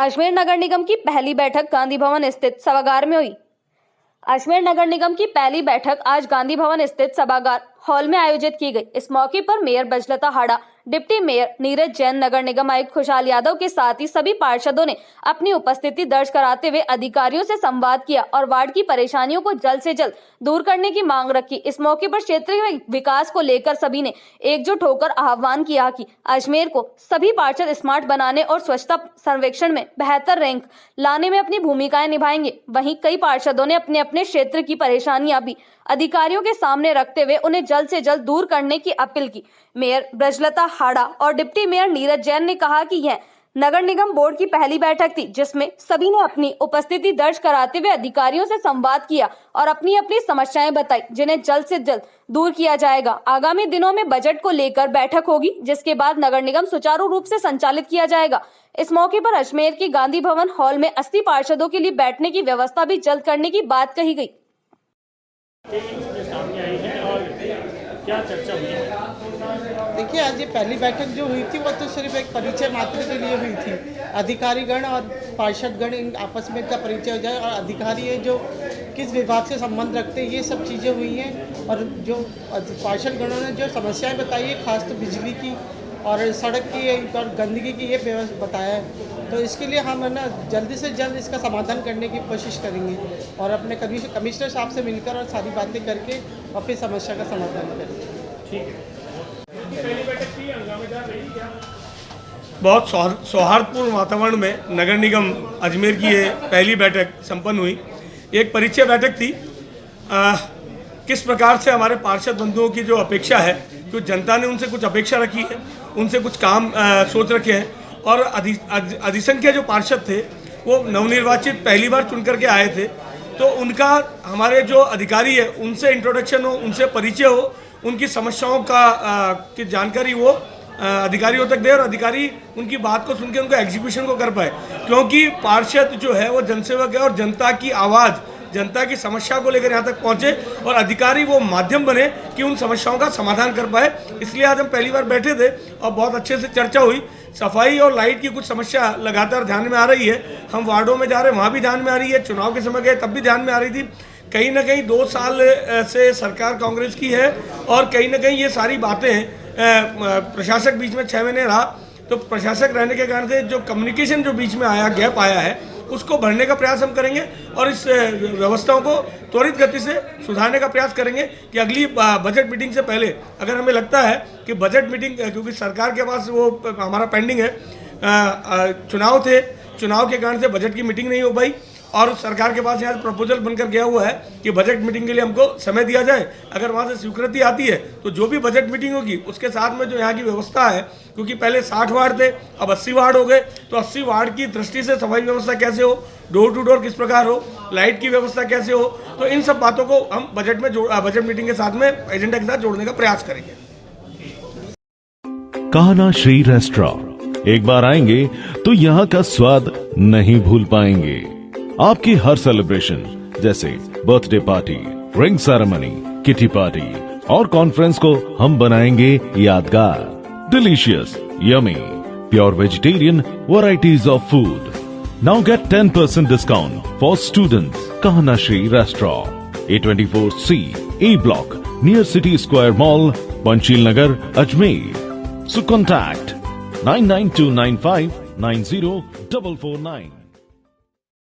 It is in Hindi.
अजमेर नगर निगम की पहली बैठक गांधी भवन स्थित सभागार में हुई। अजमेर नगर निगम की पहली बैठक आज गांधी भवन स्थित सभागार हॉल में आयोजित की गई। इस मौके पर मेयर ब्रजलता हाड़ा, डिप्टी मेयर नीरज जैन, नगर निगम आयुक्त खुशहाल यादव के साथ ही सभी पार्षदों ने अपनी उपस्थिति दर्ज कराते हुए अधिकारियों से संवाद किया और वार्ड की परेशानियों को जल्द से जल्द दूर करने की मांग रखी। इस मौके पर क्षेत्रीय विकास को लेकर सभी ने एकजुट होकर आह्वान किया कि अजमेर को सभी पार्षद स्मार्ट बनाने और स्वच्छता सर्वेक्षण में बेहतर रैंक लाने में अपनी भूमिकाएं निभाएंगे। वहीं कई पार्षदों ने अपने अपने क्षेत्र की परेशानियां भी अधिकारियों के सामने रखते हुए उन्हें जल्द से जल्द दूर करने की अपील की। मेयर ब्रजलता हाड़ा और डिप्टी मेयर नीरज जैन ने कहा कि यह नगर निगम बोर्ड की पहली बैठक थी जिसमें सभी ने अपनी उपस्थिति दर्ज कराते हुए अधिकारियों से संवाद किया और अपनी अपनी समस्याएं बताई, जिन्हें जल्द से जल्द दूर किया जाएगा। आगामी दिनों में बजट को लेकर बैठक होगी, जिसके बाद नगर निगम सुचारू रूप से संचालित किया जाएगा। इस मौके पर अजमेर की गांधी भवन हॉल में 80 पार्षदों के लिए बैठने की व्यवस्था भी जल्द करने की बात कही गई। सामने आई है और क्या चर्चा हुई है? देखिए, आज ये पहली बैठक जो हुई थी वो तो सिर्फ एक परिचय मात्र के लिए हुई थी। अधिकारीगण और पार्षदगण इन आपस में का परिचय हो जाए और अधिकारी है जो किस विभाग से संबंध रखते हैं, ये सब चीज़ें हुई हैं। और जो पार्षदगणों ने जो समस्याएं बताई है, खास तो बिजली की और सड़क की और गंदगी की, ये बताया है। तो इसके लिए हम है ना जल्दी से जल्द इसका समाधान करने की कोशिश करेंगे और अपने कमिश्नर साहब से मिलकर और सारी बातें करके और फिर समस्या का समाधान करेंगे। ठीक है। पहली बैठक थी, हंगामेदार रही क्या? बहुत सौहार्दपूर्ण वातावरण में नगर निगम अजमेर की ये पहली बैठक संपन्न हुई। एक परिचय बैठक थी। किस प्रकार से हमारे पार्षद बंधुओं की जो अपेक्षा है, जो जनता ने उनसे कुछ अपेक्षा रखी है, उनसे कुछ काम सोच रखे हैं और अधिसंख्य जो पार्षद थे वो नवनिर्वाचित पहली बार चुन करके आए थे, तो उनका हमारे जो अधिकारी है उनसे इंट्रोडक्शन हो, उनसे परिचय हो, उनकी समस्याओं का की जानकारी वो अधिकारियों तक दे और अधिकारी उनकी बात को सुन के उनको एग्जीक्यूशन को कर पाए। क्योंकि पार्षद जो है वो जनसेवक है और जनता की आवाज़, जनता की समस्या को लेकर यहाँ तक पहुँचे और अधिकारी वो माध्यम बने कि उन समस्याओं का समाधान कर पाए। इसलिए आज हम पहली बार बैठे थे और बहुत अच्छे से चर्चा हुई। सफाई और लाइट की कुछ समस्या लगातार ध्यान में आ रही है। हम वार्डों में जा रहे हैं, वहाँ भी ध्यान में आ रही है। चुनाव के समय गए तब भी ध्यान में आ रही थी। कहीं ना कहीं 2 साल से सरकार कांग्रेस की है और कहीं ना कहीं ये सारी बातें प्रशासक बीच में 6 महीने रहा, तो प्रशासक रहने के कारण से जो कम्युनिकेशन जो बीच में आया, गैप आया है, उसको भरने का प्रयास हम करेंगे और इस व्यवस्थाओं को त्वरित गति से सुधारने का प्रयास करेंगे कि अगली बजट मीटिंग से पहले, अगर हमें लगता है कि बजट मीटिंग, क्योंकि सरकार के पास वो हमारा पेंडिंग है, चुनाव थे, चुनाव के कारण से बजट की मीटिंग नहीं हो पाई और सरकार के पास यहाँ प्रपोजल बनकर गया हुआ है कि बजट मीटिंग के लिए हमको समय दिया जाए। अगर वहाँ से स्वीकृति आती है तो जो भी बजट मीटिंग होगी उसके साथ में जो यहाँ की व्यवस्था है, क्योंकि पहले 60 वार्ड थे, अब 80 वार्ड हो गए, तो 80 वार्ड की दृष्टि से सफाई व्यवस्था कैसे हो, डोर टू डोर किस प्रकार हो, लाइट की व्यवस्था कैसे हो, तो इन सब बातों को हम बजट मीटिंग के साथ में एजेंडा के साथ जोड़ने का प्रयास करेंगे। कहना श्री रेस्टोरेंट, एक बार आएंगे तो यहाँ का स्वाद नहीं भूल पाएंगे। आपकी हर सेलिब्रेशन जैसे birthday party, ring ceremony, kitty party और कॉन्फ्रेंस को हम बनाएंगे यादगार। Delicious, yummy, pure vegetarian varieties of food. Now get 10% discount for students. कहना Shri restaurant, A24C, A Block, near City Square Mall, Panchil Nagar, Ajmer. So contact 99295 90449.